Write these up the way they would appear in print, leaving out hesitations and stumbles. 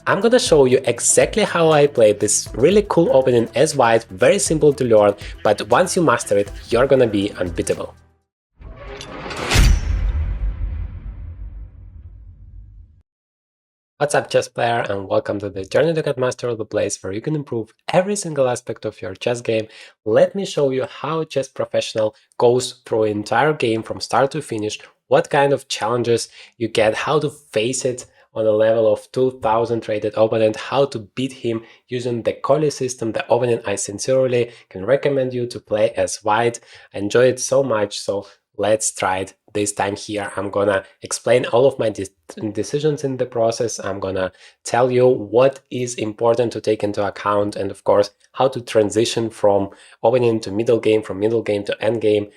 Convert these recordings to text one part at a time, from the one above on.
I'm gonna show you exactly how I play this really cool opening as white, very simple to learn, but once you master it, you're gonna be unbeatable. What's up, chess player, and welcome to the Journey to Get Master, the place where you can improve every single aspect of your chess game. Let me show you how a chess professional goes through an entire game from start to finish, what kind of challenges you get, how to face it on a level of 2000 rated opponent, how to beat him using the Collie system, the opponent I sincerely can recommend you to play as white. I enjoy it so much, so let's try it this time. Here I'm gonna explain all of my decisions in the process. I'm gonna tell you what is important to take into account, and of course how to transition from opening to middle game, from middle game to end game.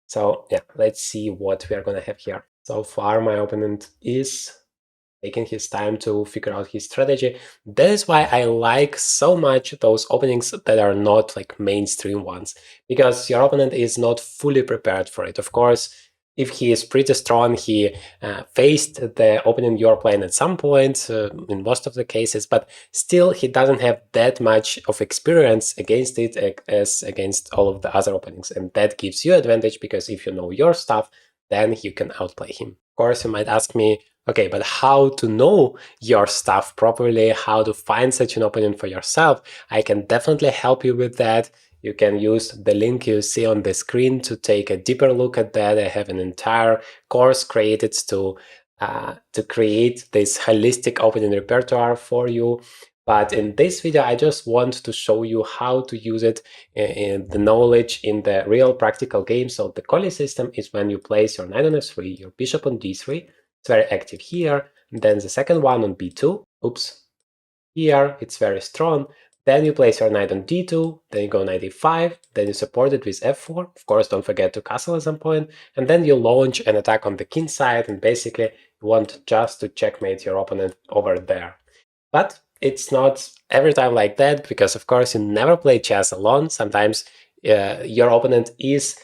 So yeah, let's see what we are gonna have here. So far my opponent is taking his time to figure out his strategy. That is why I like so much those openings that are not like mainstream ones, because your opponent is not fully prepared for it. Of course, if he is pretty strong, he faced the opening you're playing at some point, in most of the cases, but still he doesn't have that much of experience against it as against all of the other openings. And that gives you advantage, because if you know your stuff, then you can outplay him. Of course, you might ask me, okay, but how to know your stuff properly, how to find such an opponent for yourself? I can definitely help you with that. You can use the link you see on the screen to take a deeper look at that. I have an entire course created to create this holistic opening repertoire for you. But in this video, I just want to show you how to use it in the knowledge in the real practical game. So the Collie system is when you place your knight on f3, your bishop on d3. It's very active here. And then the second one on b2. Oops. Here it's very strong. Then you place your knight on d2, then you go knight e5, then you support it with f4. Of course, don't forget to castle at some point. And then you launch an attack on the king side, and basically you want just to checkmate your opponent over there. But it's not every time like that, because of course you never play chess alone. Sometimes your opponent is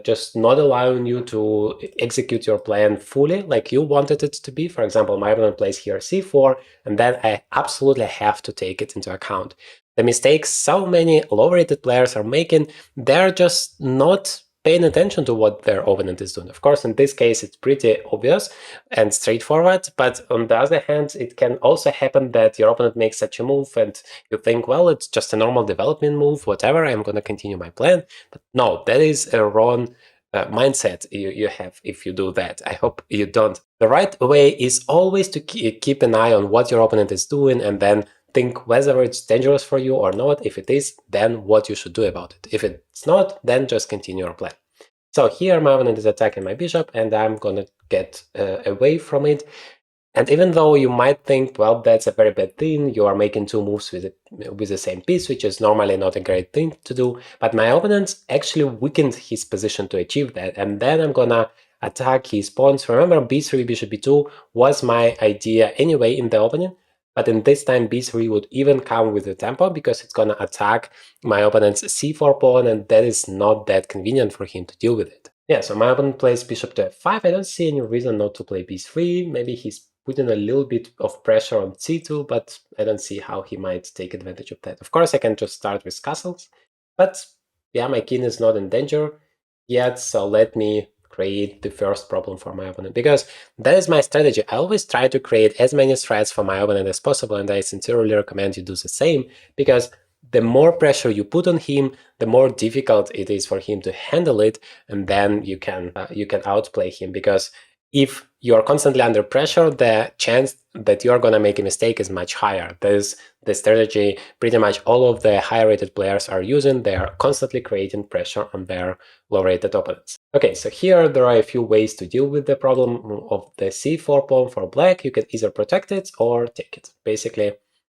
just not allowing you to execute your plan fully like you wanted it to be. For example, my opponent plays here c4, and then I absolutely have to take it into account. The mistakes so many low-rated players are making, they're just not paying attention to what their opponent is doing. Of course, in this case, it's pretty obvious and straightforward, but on the other hand, it can also happen that your opponent makes such a move and you think, well, it's just a normal development move, whatever, I'm going to continue my plan. But no, that is a wrong mindset you have if you do that. I hope you don't. The right way is always to keep an eye on what your opponent is doing, and then think whether it's dangerous for you or not. If it is, then what you should do about it. If it's not, then just continue your plan. So here my opponent is attacking my bishop, and I'm gonna get away from it. And even though you might think, well, that's a very bad thing, you are making two moves with the same piece, which is normally not a great thing to do, but my opponent actually weakened his position to achieve that, and then I'm gonna attack his pawns. Remember, b3, bishop b2 was my idea anyway in the opening, but in this time b3 would even come with the tempo, because it's gonna attack my opponent's c4 pawn, and that is not that convenient for him to deal with it. Yeah, so my opponent plays bishop to f5. I don't see any reason not to play b3. Maybe he's putting a little bit of pressure on c2, but I don't see how he might take advantage of that. Of course, I can just start with castles, but yeah, my king is not in danger yet, so let me create the first problem for my opponent, because that is my strategy. I always try to create as many threats for my opponent as possible, and I sincerely recommend you do the same, because the more pressure you put on him, the more difficult it is for him to handle it, and then you can outplay him. Because if you are constantly under pressure, the chance that you are going to make a mistake is much higher. That is the strategy pretty much all of the high-rated players are using. They are constantly creating pressure on their low-rated opponents. Okay, so here there are a few ways to deal with the problem of the c4 pawn for black. You can either protect it or take it. Basically,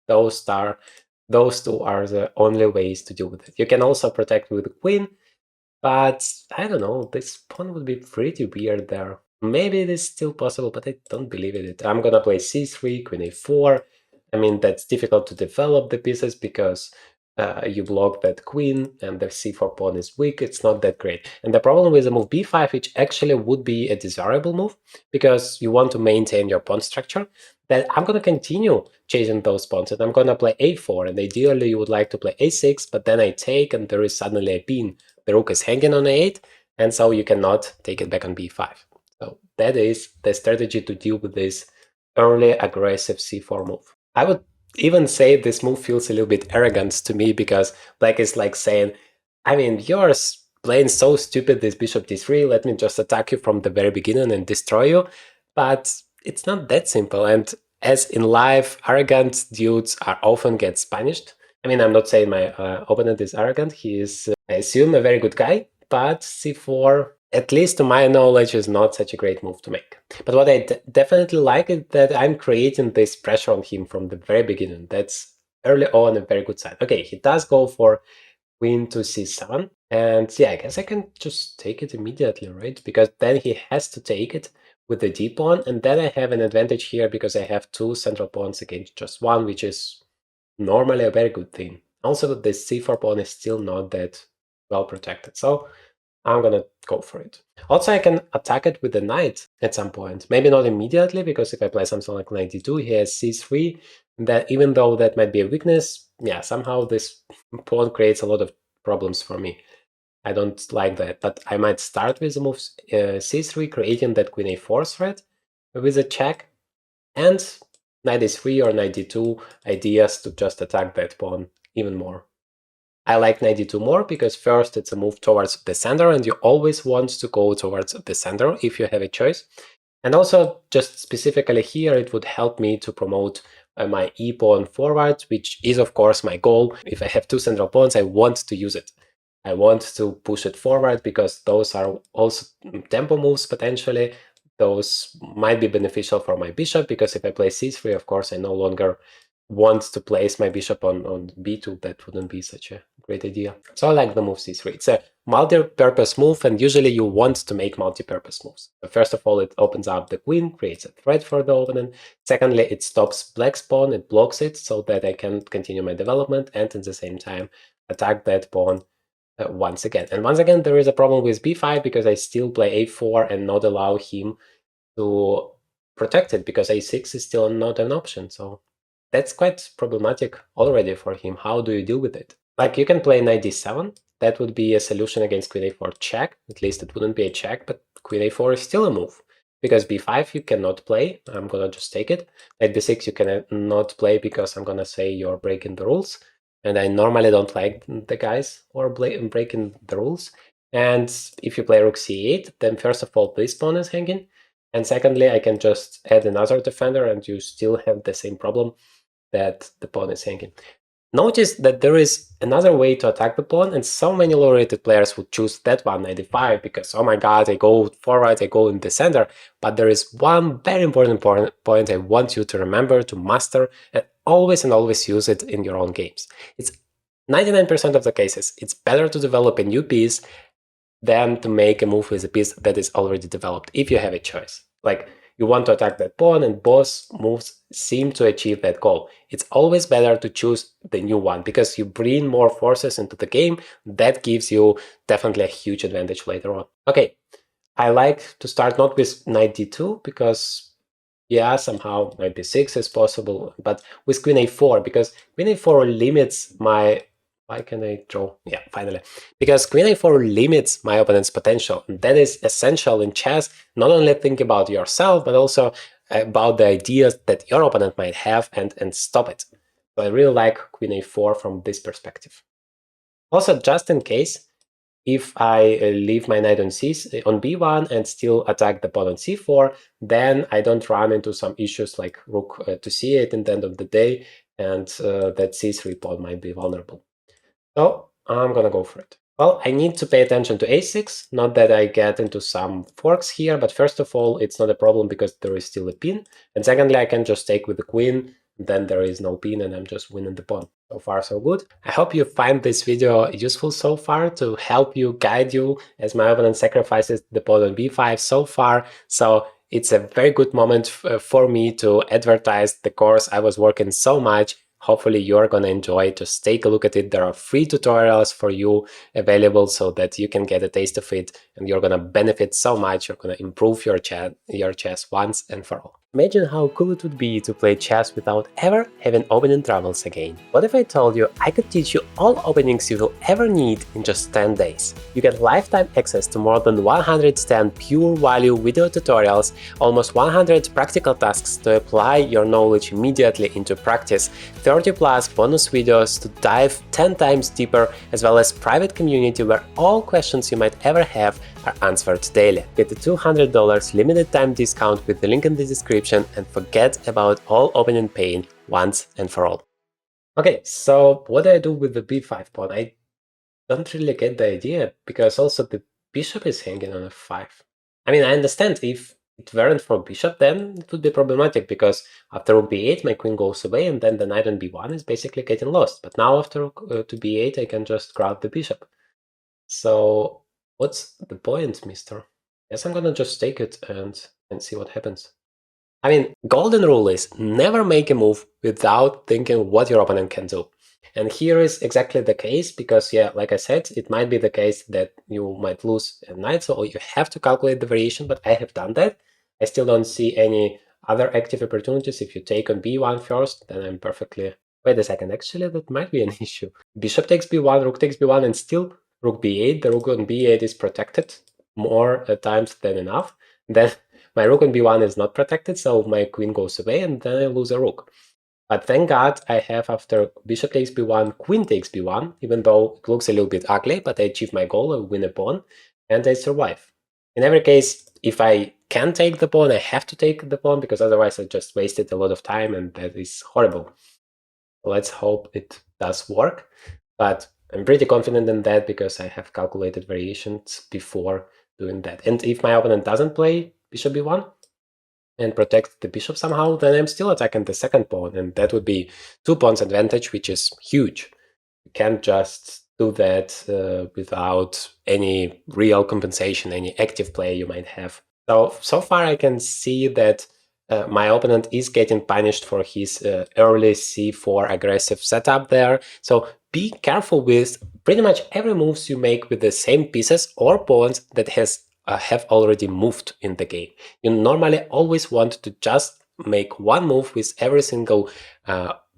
those two are the only ways to deal with it. You can also protect with the queen, but I don't know, this pawn would be pretty weird there. Maybe it is still possible, but I don't believe in it. I'm gonna play c3, queen a4. I mean, that's difficult to develop the pieces, because you block that queen and the c4 pawn is weak, it's not that great. And the problem with the move b5, which actually would be a desirable move because you want to maintain your pawn structure, that I'm going to continue chasing those pawns and I'm going to play a4, and ideally you would like to play a6, but then I take and there is suddenly a pin. The rook is hanging on a8, and so you cannot take it back on b5. So that is the strategy to deal with this early aggressive c4 move. I would even say this move feels a little bit arrogant to me because black is like saying, I mean, you're playing so stupid this bishop d3, let me just attack you from the very beginning and destroy you. But it's not that simple, and as in life, arrogant dudes are often gets punished. I mean, I'm not saying my opponent is arrogant, he is, I assume, a very good guy, but c4, at least to my knowledge, is not such a great move to make. But what I definitely like is that I'm creating this pressure on him from the very beginning. That's early on a very good sign. Okay, he does go for queen to c7, and yeah, I guess I can just take it immediately, right? Because then he has to take it with the d pawn, and then I have an advantage here because I have two central pawns against just one, which is normally a very good thing. Also, the c4 pawn is still not that well protected, so I'm gonna go for it. Also, I can attack it with the knight at some point. Maybe not immediately, because if I play something like knight d2, he has c3, that even though that might be a weakness, yeah, somehow this pawn creates a lot of problems for me. I don't like that, but I might start with the move c3, creating that queen a4 threat with a check, and knight a3 or knight d2 ideas to just attack that pawn even more. I like knight d2 more because first it's a move towards the center, and you always want to go towards the center if you have a choice. And also, just specifically here, it would help me to promote my e pawn forward, which is of course my goal. If I have two central pawns, I want to use it. I want to push it forward because those are also tempo moves potentially. Those might be beneficial for my bishop because if I play c3, of course, I no longer want to place my bishop on b2. That wouldn't be such a great idea. So I like the move c3. It's a multi-purpose move, and usually you want to make multi-purpose moves. First of all, it opens up the queen, creates a threat for the opponent. Secondly, it stops black's pawn, it blocks it so that I can continue my development and at the same time attack that pawn once again. And once again, there is a problem with b5 because I still play a4 and not allow him to protect it because a6 is still not an option. So that's quite problematic already for him. How do you deal with it? Like, you can play knight d7. That would be a solution against queen a4 check. At least it wouldn't be a check, but queen a4 is still a move. Because b5 you cannot play. I'm gonna just take it. Knight b6 you cannot play because I'm gonna say you're breaking the rules. And I normally don't like the guys who are breaking the rules. And if you play rook c8, then first of all, this pawn is hanging. And secondly, I can just add another defender and you still have the same problem that the pawn is hanging. Notice that there is another way to attack the pawn, and so many low-rated players would choose that one, 95, because, oh my god, I go forward, I go in the center. But there is one very important point I want you to remember, to master, and always use it in your own games. It's 99% of the cases, it's better to develop a new piece than to make a move with a piece that is already developed, if you have a choice. Like, you want to attack that pawn, and both moves seem to achieve that goal. It's always better to choose the new one, because you bring more forces into the game. That gives you definitely a huge advantage later on. Okay, I like to start not with knight d2, because, yeah, somehow knight b6 is possible, but with queen a4, because queen a4 limits my... Why can I draw? Yeah, finally. Because queen a4 limits my opponent's potential. And that is essential in chess. Not only think about yourself, but also about the ideas that your opponent might have and stop it. So I really like queen a4 from this perspective. Also, just in case, if I leave my knight on b1 and still attack the pawn on c4, then I don't run into some issues like rook to c8 at the end of the day, and that c3 pawn might be vulnerable. So I'm gonna go for it. Well, I need to pay attention to a6, not that I get into some forks here, but first of all, it's not a problem because there is still a pin. And secondly, I can just take with the queen, then there is no pin and I'm just winning the pawn. So far, so good. I hope you find this video useful so far to help you, guide you, as my opponent sacrifices the pawn on b5 so far. So it's a very good moment for me to advertise the course I was working so much. hopefully you're gonna enjoy it. Just take a look at it. There are free tutorials for you available so that you can get a taste of it, and you're gonna benefit so much. You're gonna improve your chess once and for all. Imagine how cool it would be to play chess without ever having opening troubles again. What if I told you I could teach you all openings you will ever need in just 10 days? You get lifetime access to more than 110 pure value video tutorials, almost 100 practical tasks to apply your knowledge immediately into practice, 30 plus bonus videos to dive 10 times deeper, as well as private community where all questions you might ever have are answered daily. Get the $200 limited time discount with the link in the description and forget about all opening pain once and for all. Okay, so what do I do with the b5 pawn? I don't really get the idea, because also the bishop is hanging on f5. I mean, I understand if it weren't for bishop, then it would be problematic, because after rook b8 my queen goes away, and then the knight on b1 is basically getting lost. But now after rook to b8 I can just grab the bishop. So what's the point, mister? Guess I'm gonna just take it and see what happens. I mean, golden rule is never make a move without thinking what your opponent can do. And here is exactly the case, because yeah, like I said, it might be the case that you might lose a knight, so you have to calculate the variation, but I have done that. I still don't see any other active opportunities. If you take on b1 first, then I'm perfectly... Wait a second, actually that might be an issue. Bishop takes b1, rook takes b1, and still rook b8. The rook on b8 is protected more times than enough. Then my rook on b1 is not protected, so my queen goes away, and then I lose a rook. But thank God I have, after bishop takes b1, queen takes b1, even though it looks a little bit ugly, but I achieve my goal, I win a pawn, and I survive. In every case, if I can take the pawn, I have to take the pawn, because otherwise I just wasted a lot of time, and that is horrible. Let's hope it does work, but I'm pretty confident in that, because I have calculated variations before doing that. And if my opponent doesn't play bishop b1 and protect the bishop somehow, then I'm still attacking the second pawn, and that would be 2 pawns advantage, which is huge. You can't just do that without any real compensation, any active play you might have. So far I can see that my opponent is getting punished for his early c4 aggressive setup there. So be careful with pretty much every moves you make with the same pieces or pawns that have already moved in the game. You normally always want to just make one move with every single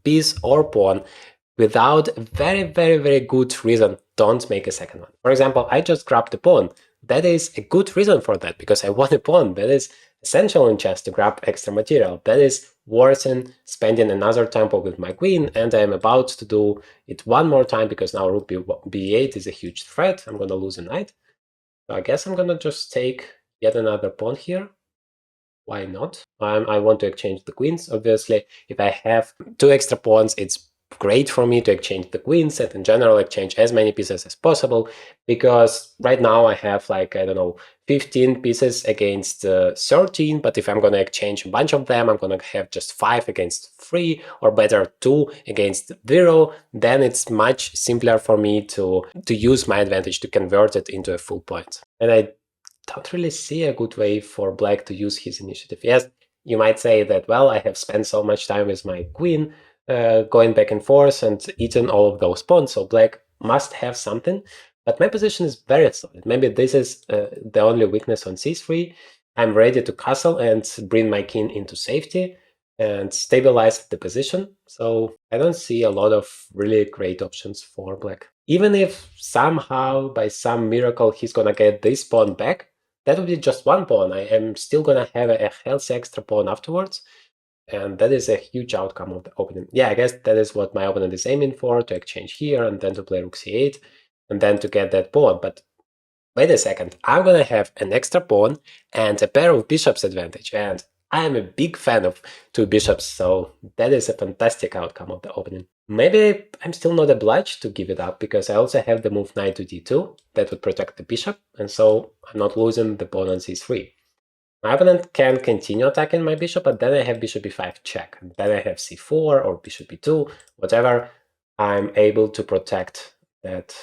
piece or pawn. Without a very, very, very good reason, don't make a second one. For example, I just grabbed the pawn. That is a good reason for that, because I want a pawn. That is essential in chess, to grab extra material. That is worse than spending another tempo with my queen, and I'm about to do it one more time, because now rook b8 is a huge threat. I'm going to lose a knight. So I guess I'm going to just take yet another pawn here. Why not? I want to exchange the queens, obviously. If I have 2 extra pawns, it's great for me to exchange the queens, and in general exchange as many pieces as possible, because right now I have, like, I don't know, 15 pieces against 13, but if I'm going to exchange a bunch of them, I'm going to have just 5 against 3, or better 2 against 0. Then it's much simpler for me to use my advantage to convert it into a full point. And I don't really see a good way for black to use his initiative. Yes, you might say that, well, I have spent so much time with my queen going back and forth and eaten all of those pawns, so black must have something. But my position is very solid. Maybe this is the only weakness on c3. I'm ready to castle and bring my king into safety and stabilize the position. So I don't see a lot of really great options for black. Even if somehow, by some miracle, he's gonna get this pawn back, that would be just one pawn. I am still gonna have a healthy extra pawn afterwards, and that is a huge outcome of the opening. Yeah, I guess that is what my opponent is aiming for, to exchange here and then to play rook c8 and then to get that pawn. But wait a second, I'm gonna have an extra pawn and a pair of bishops advantage, and I am a big fan of 2 bishops, so that is a fantastic outcome of the opening. Maybe I'm still not obliged to give it up, because I also have the move knight to d2 that would protect the bishop, and so I'm not losing the pawn on c3. My opponent can continue attacking my bishop, but then I have bishop b5 check, and then I have c4 or bishop b2, whatever. I'm able to protect that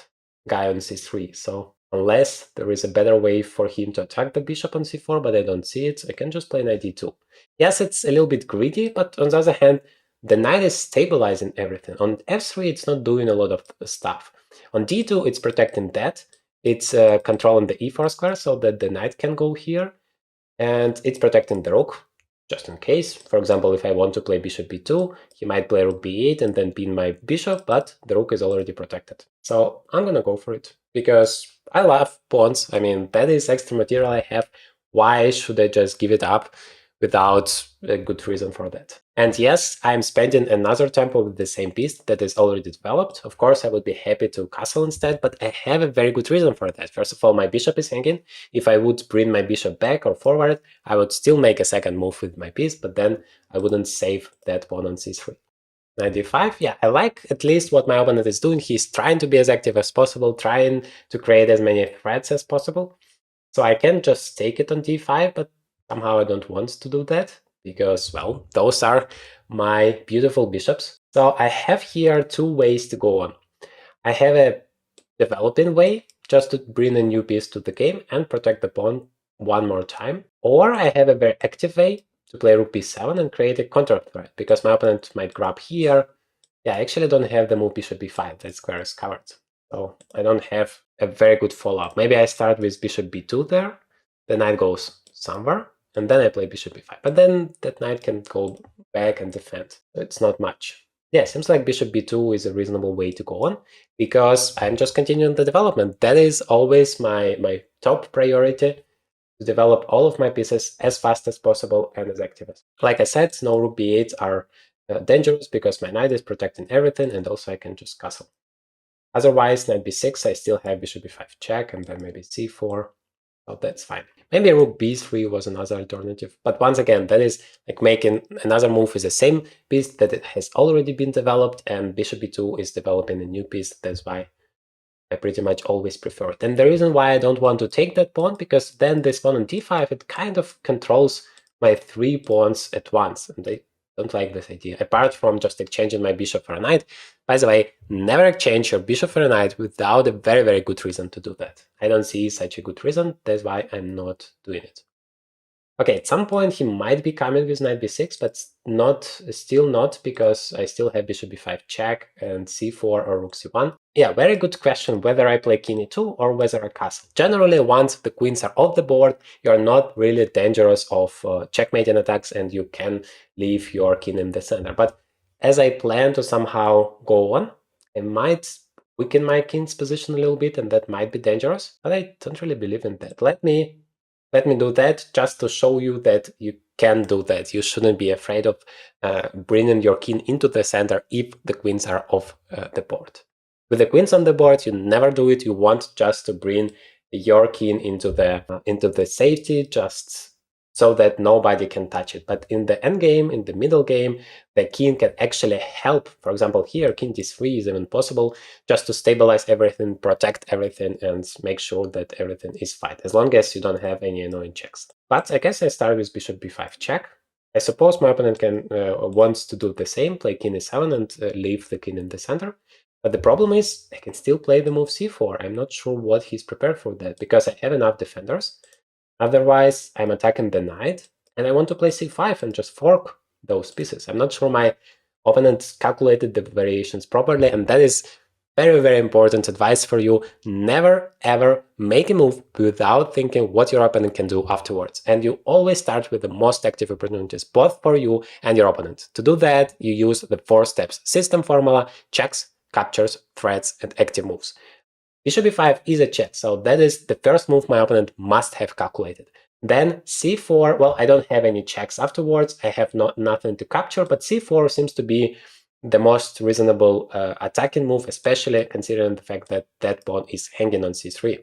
guy on c3, so unless there is a better way for him to attack the bishop on c4, but I don't see it, I can just play knight d2. Yes, it's a little bit greedy, but on the other hand, the knight is stabilizing everything. On f3, it's not doing a lot of stuff. On d2, it's protecting that. It's controlling the e4 square so that the knight can go here. And it's protecting the rook, just in case. For example, if I want to play bishop b2, he might play rook b8 and then pin my bishop, but the rook is already protected. So I'm gonna go for it, because I love pawns. I mean, that is extra material I have. Why should I just give it up without a good reason for that? And yes, I'm spending another tempo with the same piece that is already developed. Of course, I would be happy to castle instead, but I have a very good reason for that. First of all, my bishop is hanging. If I would bring my bishop back or forward, I would still make a second move with my piece, but then I wouldn't save that pawn on c3. Knight d5, yeah, I like at least what my opponent is doing. He's trying to be as active as possible, trying to create as many threats as possible. So I can just take it on d5, but somehow I don't want to do that, because, well, those are my beautiful bishops. So I have here two ways to go on. I have a developing way, just to bring a new piece to the game and protect the pawn one more time. Or I have a very active way to play rook b7 and create a counter threat, because my opponent might grab here. Yeah, I actually don't have the move bishop b5, that square is covered. So I don't have a very good follow-up. Maybe I start with bishop b2 there, the knight goes somewhere, and then I play bishop b5. But then that knight can go back and defend. It's not much. Yeah, seems like bishop b2 is a reasonable way to go on, because I'm just continuing the development. That is always my top priority, to develop all of my pieces as fast as possible and as active as. Like I said, no rook b8 are dangerous, because my knight is protecting everything, and also I can just castle. Otherwise, knight b6, I still have bishop b5 check, and then maybe c4. Oh, that's fine. Maybe rook b3 was another alternative. But once again, that is like making another move with the same piece that it has already been developed, and bishop b2 is developing a new piece. That's why I pretty much always prefer it. And the reason why I don't want to take that pawn, because then this pawn on d5, it kind of controls my three pawns at once. And I don't like this idea, apart from just exchanging my bishop for a knight. By the way, never exchange your bishop for a knight without a very, very good reason to do that. I don't see such a good reason, that's why I'm not doing it. Okay, at some point he might be coming with knight b6, but still not, because I still have bishop b5 check and c4 or rook c1. Yeah, very good question whether I play king e2 or whether I castle. Generally, once the queens are off the board, you're not really dangerous of checkmating attacks, and you can leave your king in the center. But as I plan to somehow go on, I might weaken my king's position a little bit, and that might be dangerous, but I don't really believe in that. Let me do that just to show you that you can do that. You shouldn't be afraid of bringing your king into the center if the queens are off the board. With the queens on the board, you never do it. You want just to bring your king into the safety, just so that nobody can touch it. But in the endgame, in the middle game, the king can actually help. For example, here, king d3 is even possible, just to stabilize everything, protect everything, and make sure that everything is fine, as long as you don't have any annoying checks. But I guess I start with bishop b5 check. I suppose my opponent can wants to do the same, play king e7 and leave the king in the center. But the problem is, I can still play the move c4. I'm not sure what he's prepared for that, because I have enough defenders. Otherwise, I'm attacking the knight, and I want to play c5 and just fork those pieces. I'm not sure my opponent calculated the variations properly, and that is very, very important advice for you. Never, ever make a move without thinking what your opponent can do afterwards. And you always start with the most active opportunities, both for you and your opponent. To do that, you use the 4 steps. System formula: checks, captures, threats, and active moves. Bishop b5 is a check, so that is the first move my opponent must have calculated. Then c4, well, I don't have any checks afterwards, I have nothing to capture, but c4 seems to be the most reasonable attacking move, especially considering the fact that that pawn is hanging on c3.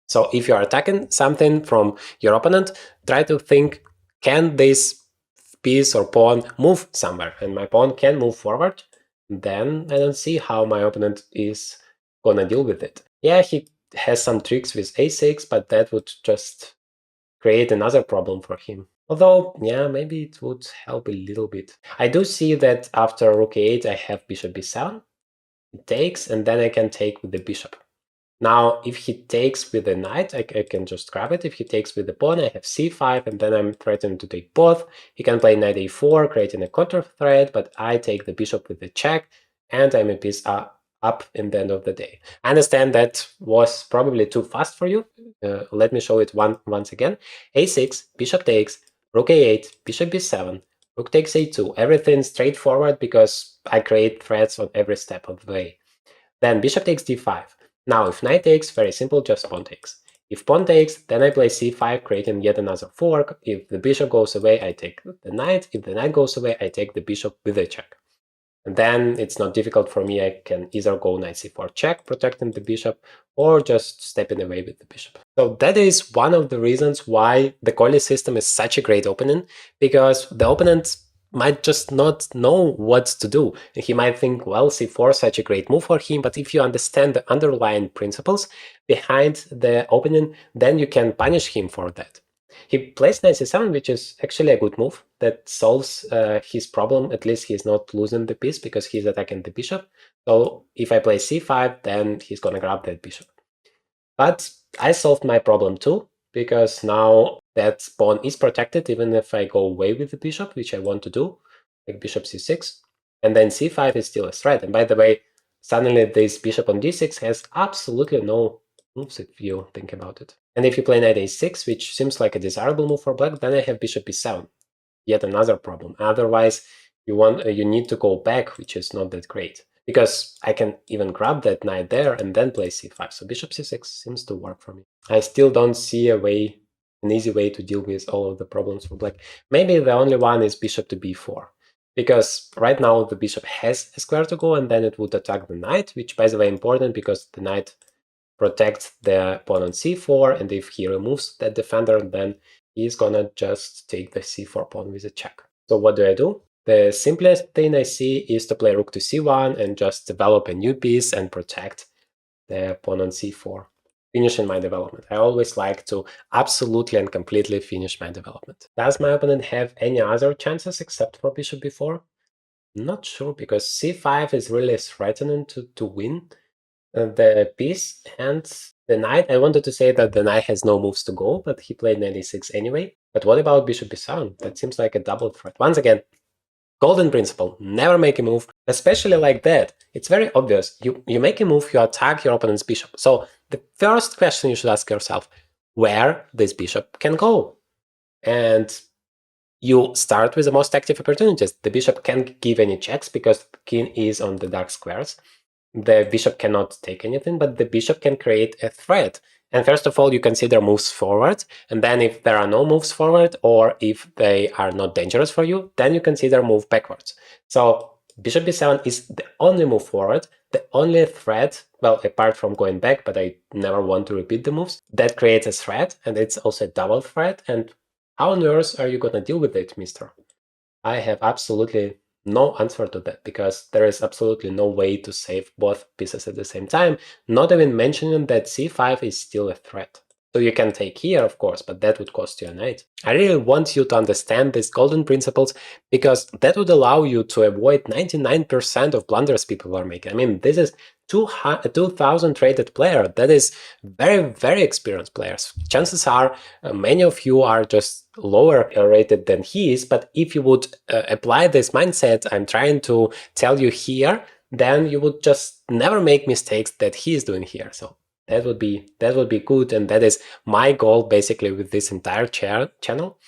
So if you are attacking something from your opponent, try to think, can this piece or pawn move somewhere? And my pawn can move forward, then I don't see how my opponent is gonna deal with it. Yeah, he has some tricks with a6, but that would just create another problem for him. Although, yeah, maybe it would help a little bit. I do see that after rook a8 I have bishop b7. It takes, and then I can take with the bishop. Now, if he takes with the knight, I can just grab it. If he takes with the pawn, I have c5, and then I'm threatened to take both. He can play knight a4, creating a counter threat, but I take the bishop with the check, and I'm a piece up in the end of the day. I understand that was probably too fast for you. Let me show it once again. a6, bishop takes, rook a8, bishop b7, rook takes a2. Everything straightforward because I create threats on every step of the way. Then bishop takes d5. Now, if knight takes, very simple, just pawn takes. If pawn takes, then I play c5, creating yet another fork. If the bishop goes away, I take the knight. If the knight goes away, I take the bishop with a check. And then it's not difficult for me. I can either go knight c4 check, protecting the bishop, or just stepping away with the bishop. So that is one of the reasons why the Colli system is such a great opening, because the opponent might just not know what to do. He might think, well, c4 is such a great move for him, but if you understand the underlying principles behind the opening, then you can punish him for that. He plays knight c7, which is actually a good move that solves his problem. At least he's not losing the piece because he's attacking the bishop. So if I play c5, then he's gonna grab that bishop. But I solved my problem too, because now that pawn is protected even if I go away with the bishop, which I want to do, like bishop c6, and then c5 is still a threat. And by the way, suddenly this bishop on d6 has absolutely no moves if you think about it. And if you play knight a6, which seems like a desirable move for black, then I have bishop b7, yet another problem. Otherwise, you need to go back, which is not that great, because I can even grab that knight there and then play c5. So bishop c6 seems to work for me. I still don't see an easy way to deal with all of the problems for black. Maybe the only one is bishop to b4, because right now the bishop has a square to go, and then it would attack the knight, which by the way important because the knight protects the pawn on c4, and if he removes that defender, then he's gonna just take the c4 pawn with a check. So what do? The simplest thing I see is to play rook to c1 and just develop a new piece and protect the pawn on c4, finishing my development. I always like to absolutely and completely finish my development. Does my opponent have any other chances except for bishop b4? Not sure, because c5 is really threatening to win the piece, and the knight, I wanted to say that the knight has no moves to go, but he played knight e6 anyway. But what about bishop b7? That seems like a double threat. Once again, golden principle, never make a move, especially like that. It's very obvious. You make a move, you attack your opponent's bishop. So the first question you should ask yourself, where this bishop can go? And you start with the most active opportunities. The bishop can't give any checks because the king is on the dark squares. The bishop cannot take anything, but the bishop can create a threat. And first of all, you consider moves forward, and then if there are no moves forward, or if they are not dangerous for you, then you consider move backwards. So bishop b7 is the only move forward, the only threat, well, apart from going back, but I never want to repeat the moves, that creates a threat, and it's also a double threat. And how on earth are you gonna deal with it, mister? I have absolutely no answer to that, because there is absolutely no way to save both pieces at the same time, not even mentioning that c5 is still a threat. So you can take here, of course, but that would cost you a knight. I really want you to understand these golden principles, because that would allow you to avoid 99% of blunders people are making. I mean, this is 2000 rated player. That is very, very experienced players. Chances are many of you are just lower rated than he is, but if you would apply this mindset I'm trying to tell you here, then you would just never make mistakes that he is doing here. So that would be good, and that is my goal basically with this entire channel.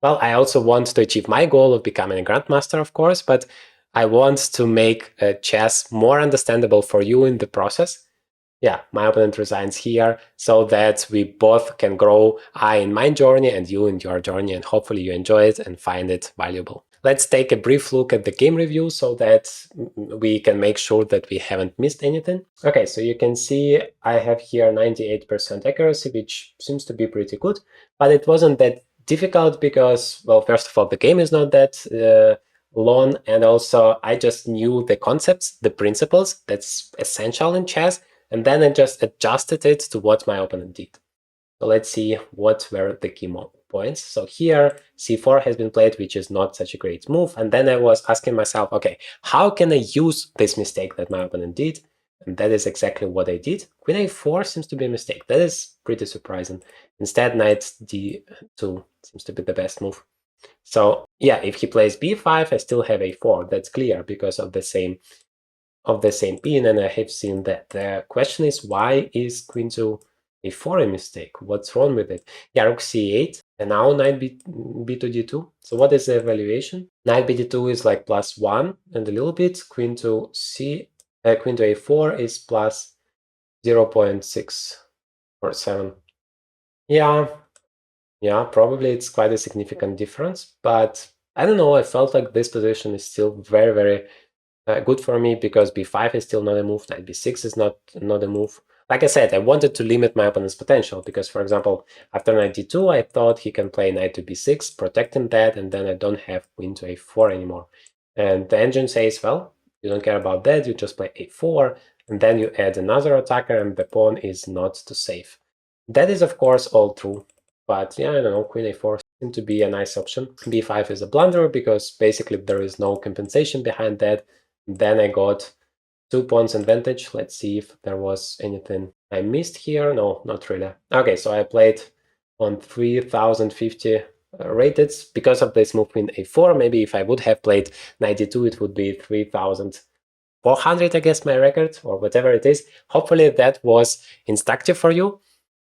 Well, I also want to achieve my goal of becoming a grandmaster, of course, but I want to make chess more understandable for you in the process. Yeah, my opponent resigns here, so that we both can grow, I in my journey and you in your journey, and hopefully you enjoy it and find it valuable. Let's take a brief look at the game review so that we can make sure that we haven't missed anything. Okay, so you can see I have here 98% accuracy, which seems to be pretty good, but it wasn't that difficult because, well, first of all, the game is not that long, and also I just knew the concepts, the principles that's essential in chess, and then I just adjusted it to what my opponent did. So let's see what were the key points. So here c4 has been played, which is not such a great move, and then I was asking myself, okay, how can I use this mistake that my opponent did? And that is exactly what I did. Queen a4 seems to be a mistake. That is pretty surprising. Instead, knight d2 seems to be the best move. So yeah, if he plays b5, I still have a4. That's clear because of the same pin, and I have seen that. The question is, why is queen to a4 a mistake? What's wrong with it? Yeah, rook c8, and now knight b to d2. So what is the evaluation? Knight b d2 is like +1 and a little bit. Queen to a4 is plus 0.6 or 7. Yeah, probably it's quite a significant difference, but I don't know, I felt like this position is still very, very good for me because b5 is still not a move, knight b6 is not a move. Like I said, I wanted to limit my opponent's potential because, for example, after knight d2, I thought he can play knight to b6, protecting that, and then I don't have queen to a4 anymore. And the engine says, well, you don't care about that, you just play a4, and then you add another attacker, and the pawn is not too safe. That is, of course, all true. But yeah, I don't know, queen a4 seemed to be a nice option. b5 is a blunder because basically there is no compensation behind that. Then I got 2 pawns advantage. Let's see if there was anything I missed here. No, not really. Okay, so I played on 3050 rated because of this move in a4. Maybe if I would have played 92, it would be 3400, I guess, my record, or whatever it is. Hopefully that was instructive for you,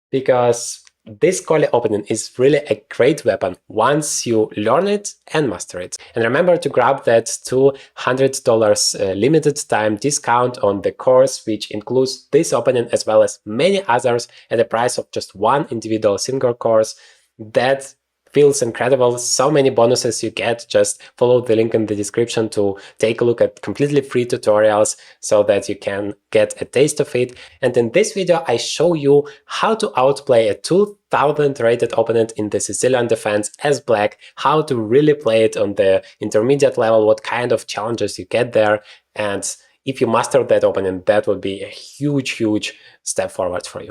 because this Collie opening is really a great weapon once you learn it and master it. And remember to grab that $200 limited time discount on the course, which includes this opening as well as many others at the price of just one individual single course. That feels incredible. So many bonuses you get. Just follow the link in the description to take a look at completely free tutorials so that you can get a taste of it. And in this video, I show you how to outplay a 2000 rated opponent in the Sicilian defense as black, how to really play it on the intermediate level, what kind of challenges you get there. And if you master that opponent, that would be a huge, huge step forward for you.